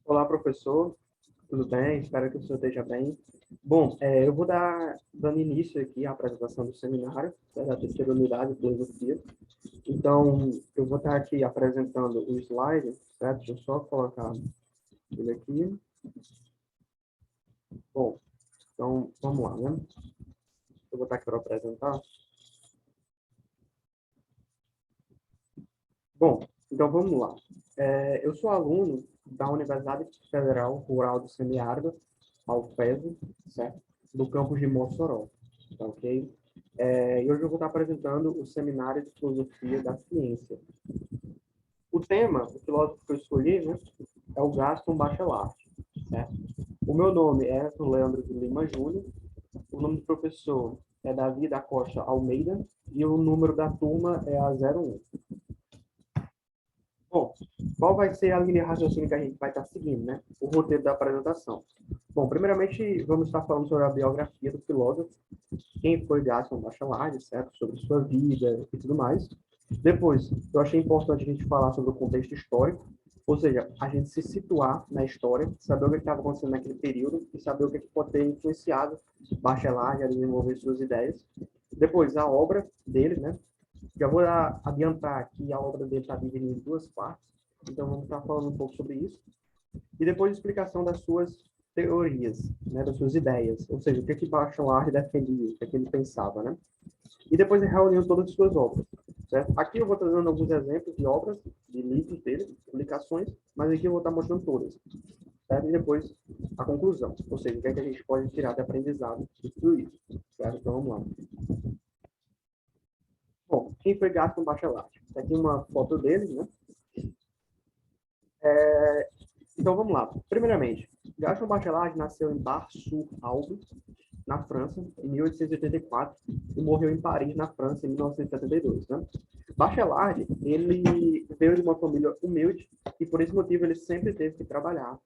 Olá, professor. Tudo bem? Espero que o senhor esteja bem. Bom, eu vou dando início aqui à apresentação do seminário, da terceira unidade de filosofia. Então, eu vou estar aqui apresentando o slide, certo? Deixa eu só colocar ele aqui. Bom, então, vamos lá, né? Eu vou estar aqui para apresentar. Bom, então vamos lá. Eu sou aluno da Universidade Federal Rural do Semiárido, a UFES, certo? Do campus de Mossoró, tá ok? E hoje eu vou estar apresentando o Seminário de Filosofia da Ciência. O tema, o filósofo que eu escolhi, né, é o Gaston Bachelard, certo? O meu nome é Leandro de Lima Júnior, o nome do professor é Davi da Costa Almeida e o número da turma é a 01. Bom, qual vai ser a linha de raciocínio que a gente vai estar seguindo, né? O roteiro da apresentação. Bom, primeiramente, vamos estar falando sobre a biografia do filósofo, quem foi Gaston Bachelard, certo? Sobre sua vida e tudo mais. Depois, eu achei importante a gente falar sobre o contexto histórico, ou seja, a gente se situar na história, saber o que estava acontecendo naquele período e saber o que pode ter influenciado Bachelard a desenvolver suas ideias. Depois, a obra dele, né? Já vou adiantar que a obra dele está dividida em duas partes, então vamos estar falando um pouco sobre isso. E depois a explicação das suas teorias, né, das suas ideias, ou seja, o que Bachelard defendia, o que ele pensava, né? E depois ele reuniu todas as suas obras, certo? Aqui eu vou estar dando alguns exemplos de obras, de livros dele, publicações, mas aqui eu vou estar mostrando todas, certo? E depois a conclusão, ou seja, o que é que a gente pode tirar de aprendizado de tudo isso, certo? Então vamos lá. Bom, quem foi Gaston Bachelard? Aqui uma foto dele, né? Então vamos lá. Primeiramente, Gaston Bachelard nasceu em Bar-sur-Aube, na França, em 1884, e morreu em Paris, na França, em 1972. Né? Bachelard, ele veio de uma família humilde e por esse motivo ele sempre teve que trabalhar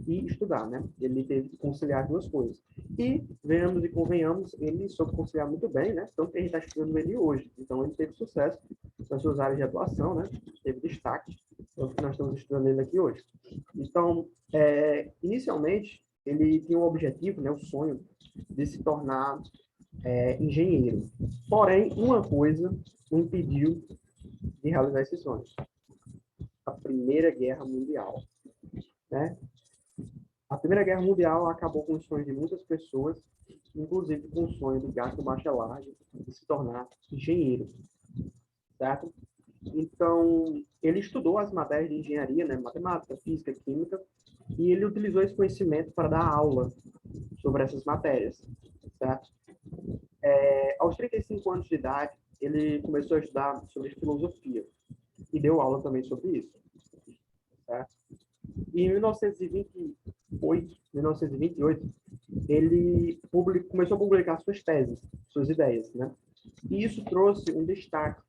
e estudar, né? Ele teve que conciliar duas coisas. E, venhamos e convenhamos, ele soube conciliar muito bem, né? Tanto que a gente está estudando ele hoje. Então, ele teve sucesso nas suas áreas de atuação, né? Teve destaque, tanto que nós estamos estudando ele aqui hoje. Então, inicialmente, ele tinha um objetivo, né? O sonho de se tornar engenheiro. Porém, uma coisa o impediu de realizar esse sonho. A Primeira Guerra Mundial, né? A Primeira Guerra Mundial acabou com os sonhos de muitas pessoas, inclusive com o sonho do Gaston Bachelard de se tornar engenheiro, certo? Então, ele estudou as matérias de engenharia, né, matemática, física, química, e ele utilizou esse conhecimento para dar aula sobre essas matérias, certo? Aos 35 anos de idade, ele começou a estudar sobre filosofia e deu aula também sobre isso, certo? E em 1928, ele começou a publicar suas teses, suas ideias, né? E isso trouxe um destaque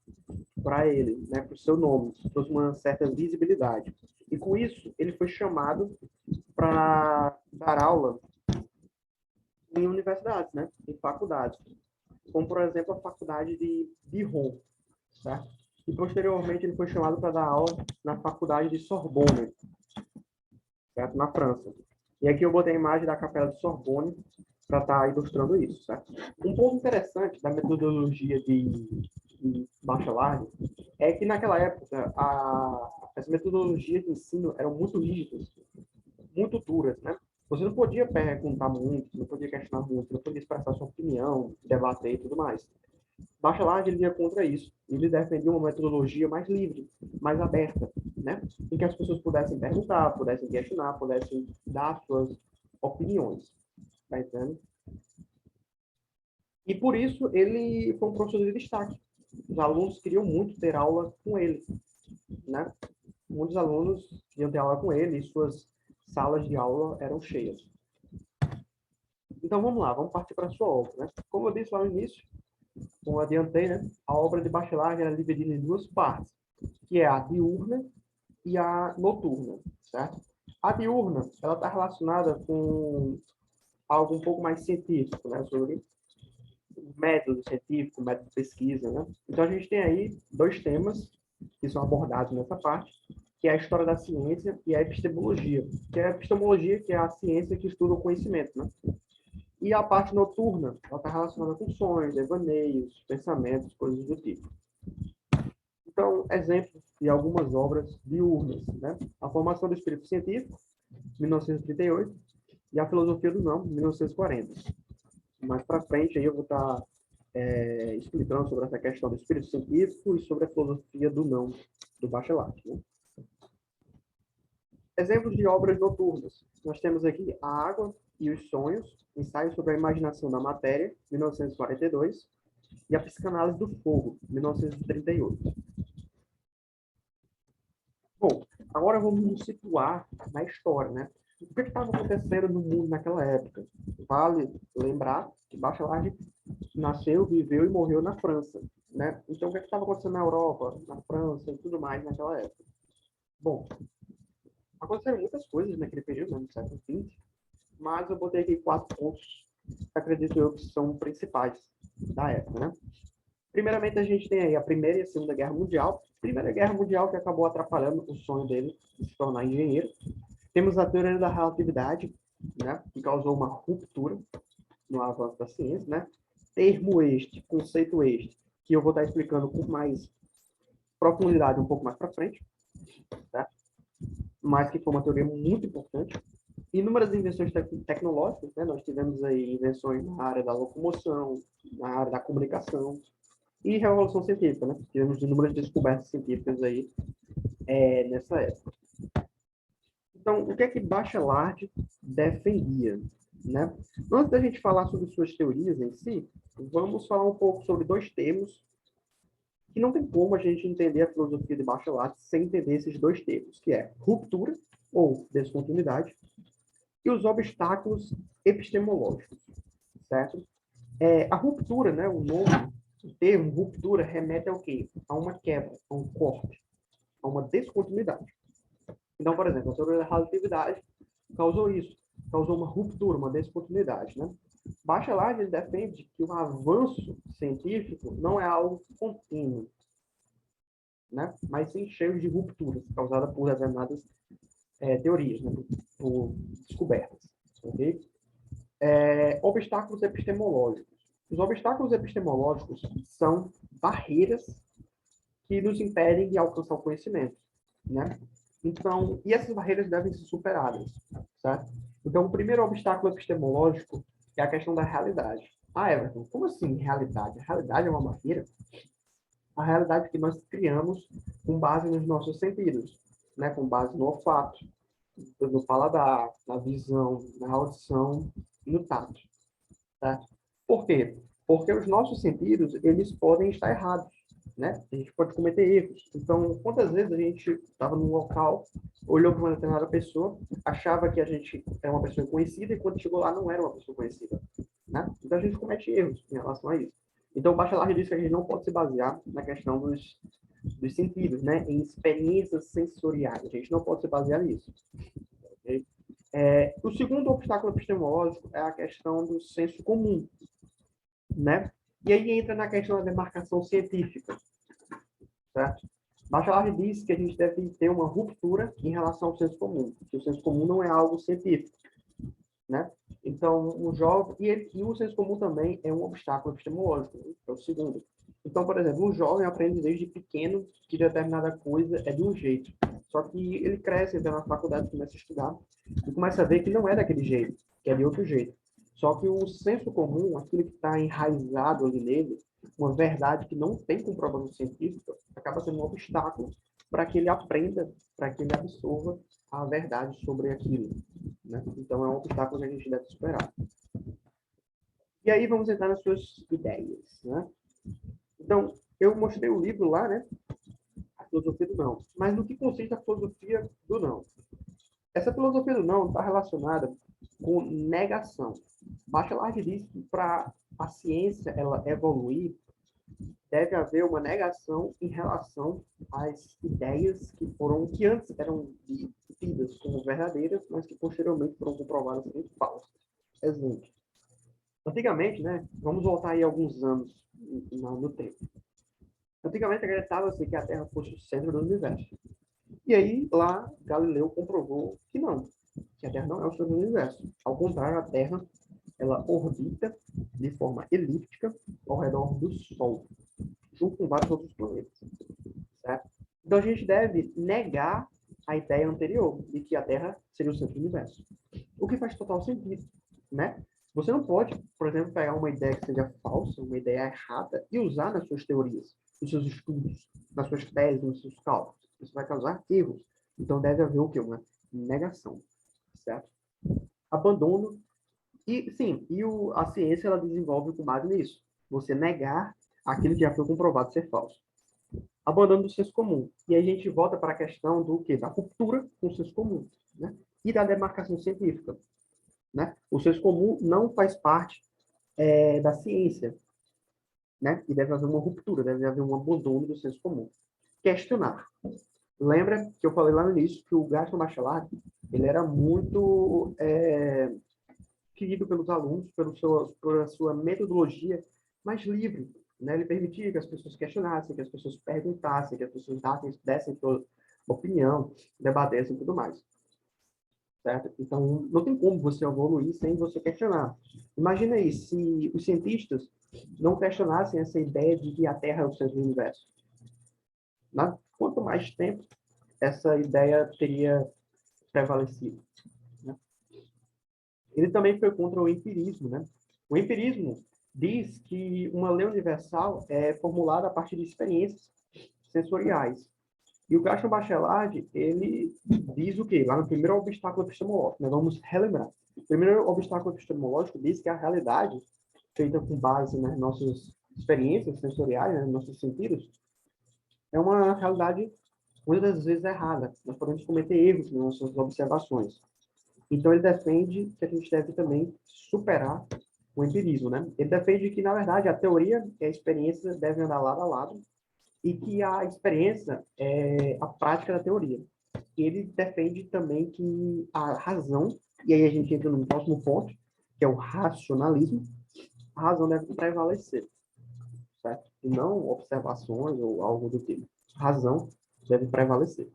para ele, né, para o seu nome, trouxe uma certa visibilidade. E com isso, ele foi chamado para dar aula em universidades, né, em faculdades, como, por exemplo, a faculdade de Dijon, certo? E, posteriormente, ele foi chamado para dar aula na faculdade de Sorbonne, certo? Na França. E aqui eu botei a imagem da Capela de Sorbonne para estar ilustrando isso, certo? Um ponto interessante da metodologia de Bachelard é que naquela época as metodologias de ensino eram muito rígidas, muito duras, né? Você não podia perguntar muito, não podia questionar muito, não podia expressar sua opinião, debater e tudo mais. Bachelard ele ia contra isso. Ele defendia uma metodologia mais livre, mais aberta, né? Em que as pessoas pudessem perguntar, pudessem questionar, pudessem dar suas opiniões. Tá entendendo? E por isso ele foi um professor de destaque. Os alunos queriam muito ter aula com ele, né? Muitos alunos queriam ter aula com ele e suas salas de aula eram cheias. Então vamos lá, vamos partir para a sua obra, né? Como eu disse lá no início, como eu adiantei, né? A obra de Bachelard era dividida em duas partes, que é a diurna e a noturna, certo? A diurna, ela está relacionada com algo um pouco mais científico, né? Sobre método científico, método de pesquisa, né? Então a gente tem aí dois temas que são abordados nessa parte, que é a história da ciência e a epistemologia, que é a epistemologia, que é a ciência que estuda o conhecimento, né? E a parte noturna, ela está relacionada com sonhos, devaneios, pensamentos, coisas do tipo. Então, exemplos de algumas obras diurnas, né? A Formação do Espírito Científico, 1938, e A Filosofia do Não, 1940. Mais para frente, aí eu vou estar explicando sobre essa questão do espírito científico e sobre a filosofia do não, do Bachelard. Né? Exemplos de obras noturnas. Nós temos aqui A Água e os Sonhos, ensaio sobre a imaginação da matéria, 1942, e A Psicanálise do Fogo, 1938. Bom, agora vamos nos situar na história, né? O que estava acontecendo no mundo naquela época? Vale lembrar que Bachelard nasceu, viveu e morreu na França, né? Então, o que estava acontecendo na Europa, na França e tudo mais naquela época? Bom, aconteceram muitas coisas naquele período, né, no século XX, mas eu botei aqui 4 pontos que acredito eu que são principais da época, né? Primeiramente, a gente tem aí a Primeira e a Segunda Guerra Mundial. Primeira Guerra Mundial que acabou atrapalhando o sonho dele de se tornar engenheiro. Temos a teoria da relatividade, né, que causou uma ruptura no avanço da ciência, né? Termo este, conceito este, que eu vou estar explicando com mais profundidade um pouco mais para frente, tá? Mas que foi uma teoria muito importante. Inúmeras invenções tecnológicas, né? Nós tivemos aí invenções na área da locomoção, na área da comunicação e revolução científica, né? Tivemos inúmeras descobertas científicas aí nessa época. Então, o que é que Bachelard defendia? Né? Antes da gente falar sobre suas teorias em si, vamos falar um pouco sobre 2 termos que não tem como a gente entender a filosofia de Bachelard sem entender esses 2 termos, que é ruptura, ou descontinuidade, e os obstáculos epistemológicos, certo? A ruptura, né, o nome, o termo ruptura remete ao quê? A uma quebra, a um corte, a uma descontinuidade. Então, por exemplo, a teoria da relatividade causou isso, causou uma ruptura, uma descontinuidade, né? Bachelard ele defende que o avanço científico não é algo contínuo, né? Mas sim cheio de rupturas causadas por determinadas teorias, né? Por descobertas, ok? Obstáculos epistemológicos. Os obstáculos epistemológicos são barreiras que nos impedem de alcançar o conhecimento, né? Então, e essas barreiras devem ser superadas, certo? Então, o primeiro obstáculo epistemológico é a questão da realidade. Ah, Everton, como assim realidade? A realidade é uma barreira? A realidade que nós criamos com base nos nossos sentidos, né? Com base no olfato, no paladar, na visão, na audição e no tato, certo? Por quê? Porque os nossos sentidos, eles podem estar errados, né? A gente pode cometer erros. Então, quantas vezes a gente estava num local, olhou para uma determinada pessoa, achava que a gente era uma pessoa conhecida e quando chegou lá não era uma pessoa conhecida, né? Então a gente comete erros em relação a isso. Então o Bachelard diz que a gente não pode se basear na questão dos sentidos, né? Em experiências sensoriais. A gente não pode se basear nisso. Okay? O segundo obstáculo epistemológico é a questão do senso comum, né? E aí entra na questão da demarcação científica, certo? Bachelard diz que a gente deve ter uma ruptura em relação ao senso comum, que o senso comum não é algo científico, né? Então, o jovem e o senso comum também é um obstáculo epistemológico, né? É o segundo. Então, por exemplo, um jovem aprende desde pequeno que determinada coisa é de um jeito. Só que ele cresce, entra na faculdade, começa a estudar e começa a ver que não é daquele jeito, que é de outro jeito. Só que o senso comum, aquilo que está enraizado ali nele, uma verdade que não tem comprovação científica, acaba sendo um obstáculo para que ele aprenda, para que ele absorva a verdade sobre aquilo, né? Então, é um obstáculo que a gente deve superar. E aí vamos entrar nas suas ideias, né? Então, eu mostrei o livro lá, né? A filosofia do não. Mas no que consiste a filosofia do não? Essa filosofia do não está relacionada com negação. Bachelard diz que para a ciência ela evoluir, deve haver uma negação em relação às ideias que antes eram tidas como verdadeiras, mas que posteriormente foram comprovadas como falsas. Exemplo. Antigamente, né? Vamos voltar aí alguns anos no tempo. Antigamente acreditava-se que a Terra fosse o centro do universo. E aí, lá, Galileu comprovou que não, que a Terra não é o centro do universo. Ao contrário, a Terra, ela orbita de forma elíptica ao redor do Sol, junto com vários outros planetas, certo? Então, a gente deve negar a ideia anterior de que a Terra seria o centro do universo. O que faz total sentido, né? Você não pode, por exemplo, pegar uma ideia que seja falsa, uma ideia errada, e usar nas suas teorias, nos seus estudos, nas suas teses, nos seus cálculos. Isso vai causar erros. Então, deve haver o quê? Uma negação, certo? Abandono. E, sim, a ciência, ela desenvolve com base nisso. Você negar aquilo que já foi comprovado ser falso. Abandono do senso comum. E aí a gente volta para a questão do quê? Da ruptura com o senso comum, né? E da demarcação científica, né? O senso comum não faz parte da ciência, né? E deve haver uma ruptura, deve haver um abandono do senso comum. Questionar. Lembra que eu falei lá no início que o Gaston Bachelard, ele era muito querido pelos alunos, pela sua metodologia mais livre, né? Ele permitia que as pessoas questionassem, que as pessoas perguntassem, que as pessoas dessem sua opinião, debatessem e tudo mais. Certo? Então, não tem como você evoluir sem você questionar. Imagina aí, se os cientistas não questionassem essa ideia de que a Terra é o centro do universo. Né? Quanto mais tempo essa ideia teria prevalecido. Né? Ele também foi contra o empirismo. Né? O empirismo diz que uma lei universal é formulada a partir de experiências sensoriais. E o Gaston Bachelard, ele diz o quê? Lá no primeiro obstáculo epistemológico. Nós vamos relembrar. O primeiro obstáculo epistemológico diz que a realidade, feita com base nas nossas experiências sensoriais, né, nos nossos sentidos, é uma realidade muitas das vezes errada. Nós podemos cometer erros nas nossas observações. Então, ele defende que a gente deve também superar o empirismo. Né? Ele defende que, na verdade, a teoria e a experiência devem andar lado a lado, e que a experiência é a prática da teoria. Ele defende também que a razão, e aí a gente entra no próximo ponto, que é o racionalismo, a razão deve prevalecer, certo? E não observações ou algo do tipo. A razão deve prevalecer.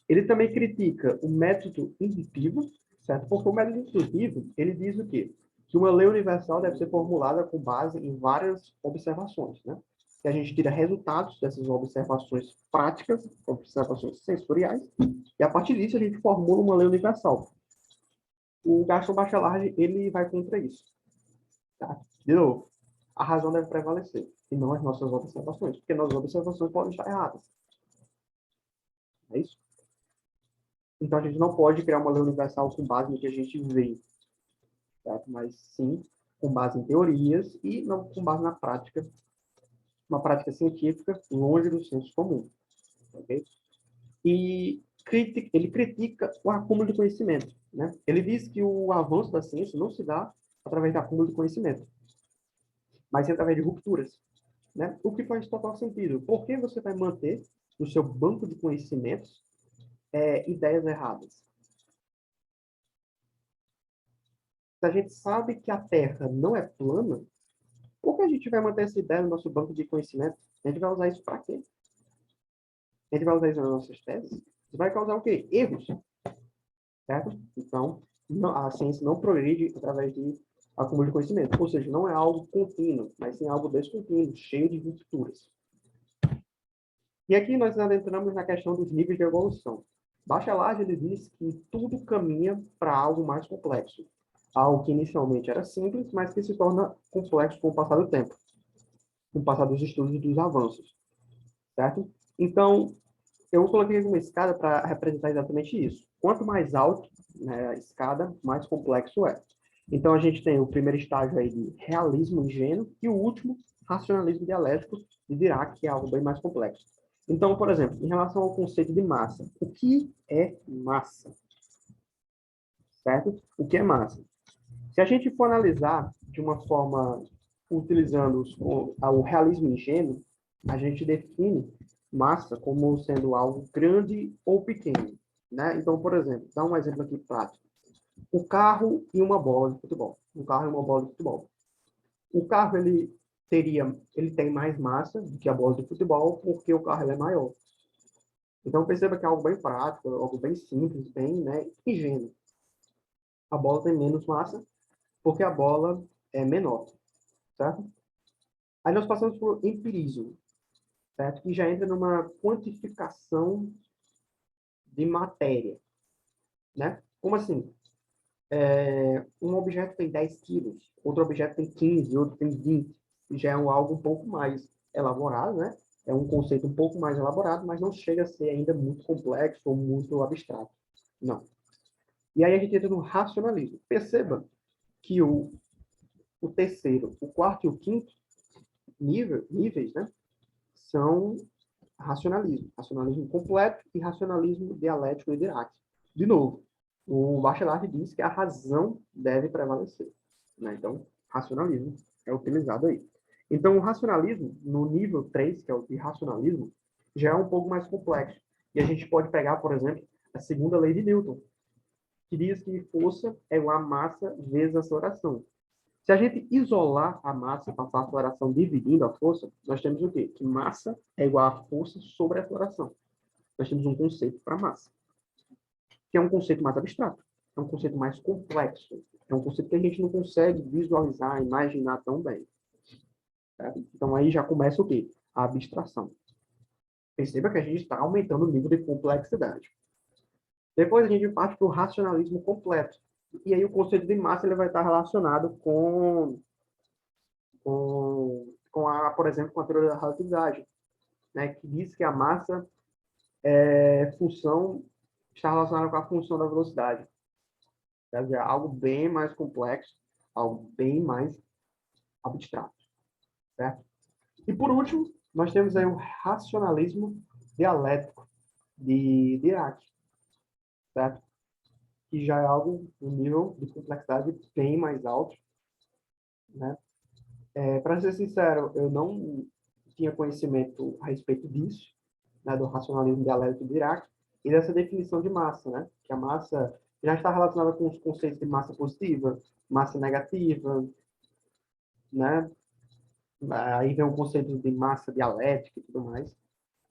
Ele também critica o método indutivo, certo? Porque o método indutivo, ele diz o quê? Que uma lei universal deve ser formulada com base em várias observações, né? Que a gente tira resultados dessas observações práticas, observações sensoriais, e a partir disso a gente formula uma lei universal. O Gaston Bachelard, ele vai contra isso. Tá? De novo, a razão deve prevalecer, e não as nossas observações, porque nossas observações podem estar erradas. É isso? Então, a gente não pode criar uma lei universal com base no que a gente vê, certo? Mas sim com base em teorias e não com base na prática, uma prática científica longe do senso comum. Okay? E ele critica o acúmulo de conhecimento. Né? Ele diz que o avanço da ciência não se dá através do acúmulo de conhecimento, mas sim através de rupturas. Né? O que faz total sentido. Por que você vai manter no seu banco de conhecimentos ideias erradas? Se a gente sabe que a Terra não é plana, por que a gente vai manter essa ideia no nosso banco de conhecimento? A gente vai usar isso para quê? A gente vai usar isso nas nossas teses? Isso vai causar o quê? Erros, certo? Então, a ciência não progride através de acúmulo de conhecimento. Ou seja, não é algo contínuo, mas sim algo descontínuo, cheio de rupturas. E aqui nós adentramos na questão dos níveis de evolução. Bachelard, ele diz que tudo caminha para algo mais complexo. Algo que inicialmente era simples, mas que se torna complexo com o passar do tempo, com o passar dos estudos e dos avanços, certo? Então, eu coloquei uma escada para representar exatamente isso. Quanto mais alto, né, a escada, mais complexo é. Então, a gente tem o primeiro estágio aí de realismo ingênuo e o último, racionalismo dialético, de Dirac, que é algo bem mais complexo. Então, por exemplo, em relação ao conceito de massa, o que é massa? Certo? O que é massa? Se a gente for analisar de uma forma utilizando o realismo ingênuo, a gente define massa como sendo algo grande ou pequeno, né? Então, por exemplo, dá um exemplo aqui prático. O carro e uma bola de futebol. Um carro e uma bola de futebol. O carro, ele ele tem mais massa do que a bola de futebol, porque o carro é maior. Então, perceba que é algo bem prático, algo bem simples, bem, né, ingênuo. A bola tem menos massa, porque a bola é menor, certo? Aí nós passamos por empirismo, certo? Que já entra numa quantificação de matéria, né? Como assim? Um objeto tem 10 quilos, outro objeto tem 15, outro tem 20. Já é algo um pouco mais elaborado, né? É um conceito um pouco mais elaborado, mas não chega a ser ainda muito complexo ou muito abstrato. Não. E aí a gente entra no racionalismo. Perceba que o terceiro, o quarto e o quinto níveis, né? São racionalismo. Racionalismo completo e racionalismo dialético e Dirac. De novo, o Bachelard diz que a razão deve prevalecer, né? Então, racionalismo é utilizado aí. Então, o racionalismo, no nível 3, que é o de racionalismo, já é um pouco mais complexo. E a gente pode pegar, por exemplo, a segunda lei de Newton, que diz que força é igual a massa vezes aceleração. Se a gente isolar a massa e passar a aceleração dividindo a força, nós temos o quê? Que massa é igual a força sobre a aceleração. Nós temos um conceito para massa, que é um conceito mais abstrato, é um conceito mais complexo, é um conceito que a gente não consegue visualizar, imaginar tão bem. Certo? Então aí já começa o quê? A abstração. Perceba que a gente está aumentando o nível de complexidade. Depois a gente parte para o racionalismo completo. E aí o conceito de massa ele vai estar relacionado por exemplo, com a teoria da relatividade, né, que diz que a massa função está relacionada com a função da velocidade. Quer dizer, algo bem mais complexo, algo bem mais abstrato, certo? E por último, nós temos aí o racionalismo dialético de Dirac, certo? Que já é algo, um nível de complexidade bem mais alto, né? Para ser sincero, eu não tinha conhecimento a respeito disso, né, do racionalismo dialético de Dirac, e dessa definição de massa, né? Que a massa já está relacionada com os conceitos de massa positiva, massa negativa, né? Aí vem o conceito de massa dialética e tudo mais.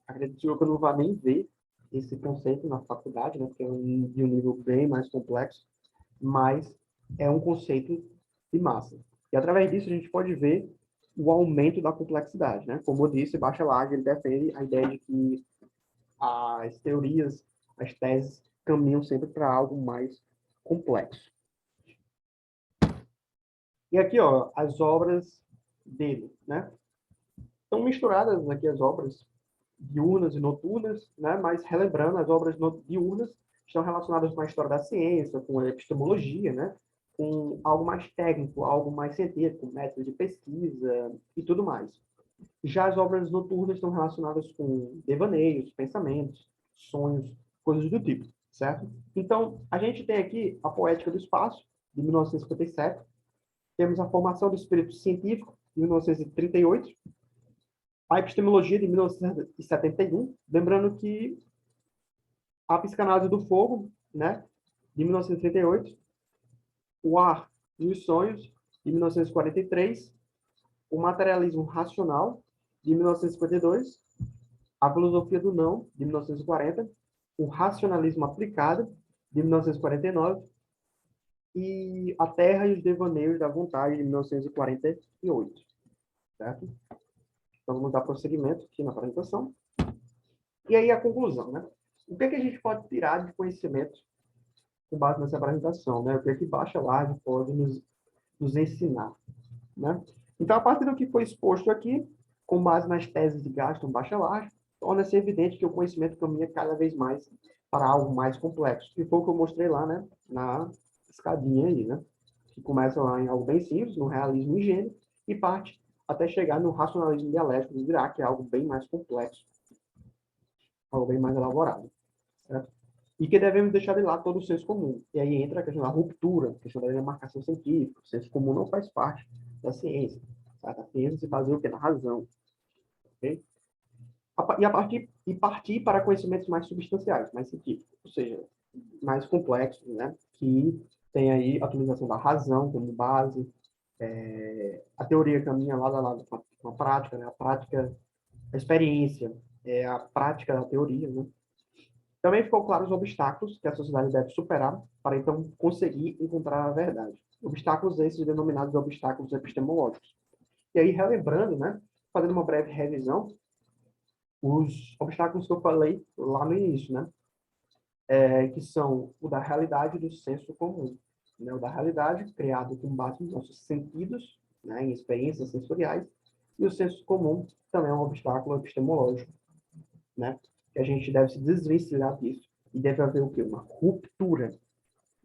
Acredito que eu não vá nem ver esse conceito na faculdade, né? Porque é de um nível bem mais complexo, mas é um conceito de massa. E através disso a gente pode ver o aumento da complexidade, né? Como eu disse, Bachelard ele defende a ideia de que as teorias, as teses caminham sempre para algo mais complexo. E aqui, ó, as obras dele, né? Estão misturadas aqui as obras diurnas e noturnas, né? Mas relembrando, as obras diurnas estão relacionadas com a história da ciência, com a epistemologia, né? Com algo mais técnico, algo mais científico, método de pesquisa e tudo mais. Já as obras noturnas estão relacionadas com devaneios, pensamentos, sonhos, coisas do tipo, certo? Então, a gente tem aqui a Poética do Espaço, de 1957, temos a Formação do Espírito Científico, de 1938, a Epistemologia, de 1971, lembrando que a Psicanálise do Fogo, né, de 1938, o Ar e os Sonhos, de 1943, o Materialismo Racional, de 1952, a Filosofia do Não, de 1940, o Racionalismo Aplicado, de 1949, e A Terra e os Devaneios da Vontade, de 1948. Certo? Então, vamos dar prosseguimento aqui na apresentação. E aí a conclusão, né? O que é que a gente pode tirar de conhecimento com base nessa apresentação, né? O que é que Bachelard pode nos ensinar, né? Então, a partir do que foi exposto aqui, com base nas teses de Gaston Bachelard, torna-se evidente que o conhecimento caminha cada vez mais para algo mais complexo. E foi o que eu mostrei lá, né? Na escadinha aí, né? Que começa lá em algo bem simples, no realismo ingênuo, e parte até chegar no racionalismo dialético de Dirac, que é algo bem mais complexo, algo bem mais elaborado, certo? E que devemos deixar de lado todo o senso comum. E aí entra a questão da ruptura, a questão da demarcação científica. O senso comum não faz parte da ciência. Certo? A ciência se baseia o quê? Na razão. Okay? E partir para conhecimentos mais substanciais, mais científicos, ou seja, mais complexos, né? Que tem aí a utilização da razão como base, A teoria caminha lado a lado com a prática, né? A prática, a experiência, a prática da teoria, né? Também ficou claro os obstáculos que a sociedade deve superar para, então, conseguir encontrar a verdade. Obstáculos esses denominados obstáculos epistemológicos. E aí, relembrando, né? Fazendo uma breve revisão, os obstáculos que eu falei lá no início, né? Que são o da realidade e do senso comum. Né? O da realidade, criado com base nos nossos sentidos, né? Em experiências sensoriais, e o senso comum também é um obstáculo epistemológico, né? Que a gente deve se desvencilhar disso. E deve haver o quê? Uma ruptura,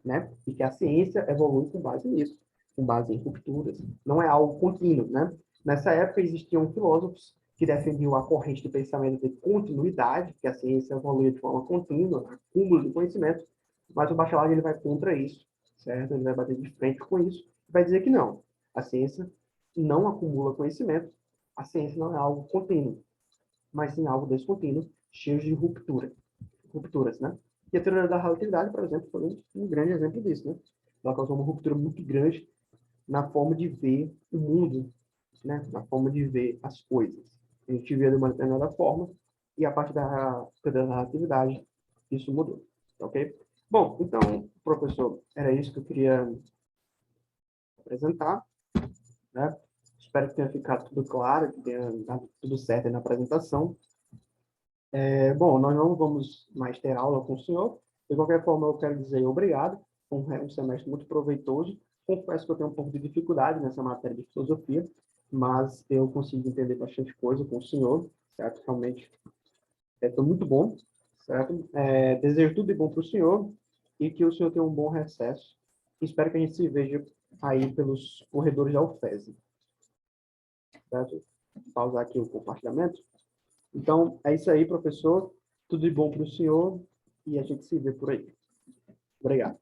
né? E que a ciência evolui com base nisso, com base em rupturas. Não é algo contínuo, né? Nessa época existiam filósofos que defendiam a corrente de pensamento de continuidade, que a ciência evolui de forma contínua, acúmulo de conhecimento, mas o Bachelard ele vai contra isso, certo? Ele vai bater de frente com isso, vai dizer que não, a ciência não acumula conhecimento, a ciência não é algo contínuo, mas sim algo descontínuo, cheio de rupturas, né? E a teoria da relatividade, por exemplo, foi um grande exemplo disso, né? Ela causou uma ruptura muito grande na forma de ver o mundo, né? Na forma de ver as coisas. A gente via de uma determinada forma e a partir da teoria da relatividade isso mudou, ok? Bom, então, professor, era isso que eu queria apresentar, né? Espero que tenha ficado tudo claro, que tenha dado tudo certo aí na apresentação. Bom, nós não vamos mais ter aula com o senhor. De qualquer forma, eu quero dizer obrigado. Foi um semestre muito proveitoso. Confesso que eu tenho um pouco de dificuldade nessa matéria de filosofia, mas eu consigo entender bastante coisa com o senhor, certo? Realmente foi muito bom, certo? Desejo tudo de bom para o senhor e que o senhor tenha um bom recesso. Espero que a gente se veja aí pelos corredores da UFES, certo? Vou pausar aqui o compartilhamento. Então, é isso aí, professor. Tudo de bom para o senhor e a gente se vê por aí. Obrigado.